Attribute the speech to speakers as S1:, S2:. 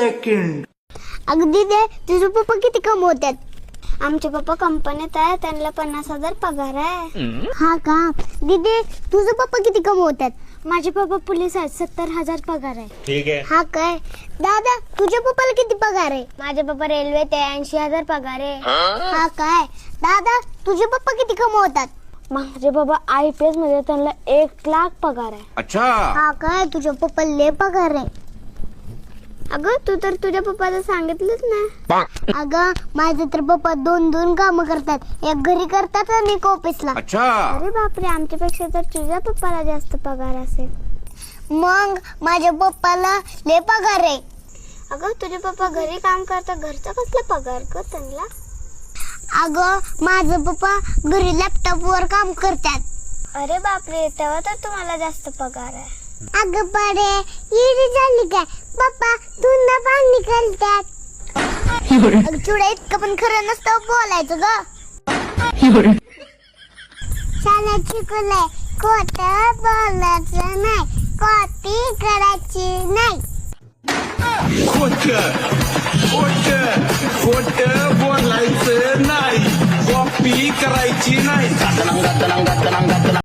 S1: Second.
S2: अगदी दे, तुझे पप्पा किती कमवतात? आमचे पप्पा कंपनीत आहे, त्यांना 50,000 पगार आहे. हा का? दीदी तुझे पप्पा किती कमवतात? माझे पप्पा पोलीस आहेत, 70,000 पगार आहे.
S3: ठीक है.
S2: हा काय? दादा तुझ्या पप्पाला किती पगार आहे? माझे पप्पा रेल्वेत आहे, 80,000 पगार आहे. हा काय? दादा तुझे पप्पा किती कमवतात? माझे पप्पा IPS मध्ये, त्यांना 1,00,000 पगार आहे.
S1: अच्छा.
S2: हा काय? तुझ्या पप्पाला लय पगार आहे. अगं तू तर तुझ्या पप्पाला सांगितलंच ना. अगं माझे तर पप्पा 2 काम करतात, एक घरी करतात आणि एक ऑफिसला.
S1: अच्छा.
S2: अरे बापरे, आमच्यापेक्षा तर तुझ्या पप्पाला जास्त पगार असेल. मग माझ्या पप्पाला लय पगार आहे. अगं तुझे पप्पा घरी काम करतात, घरचा कसला पगार कर त्यांना? अगं माझे पप्पा घरी लॅपटॉप वर काम करतात. अरे बापरे, तेव्हा तर तुम्हाला जास्त पगार आहे. अगं बडे येडी झाली काय? पप्पा धुंदा पाणी करतात. चुडा इतकं पण खरं नसतं बोलायचं ग. शाळा शिकवलंय, खोटं बोलायचं नाही, कॉपी करायची नाही.
S1: खोटं बोलायचं नाही, कॉपी करायची नाही.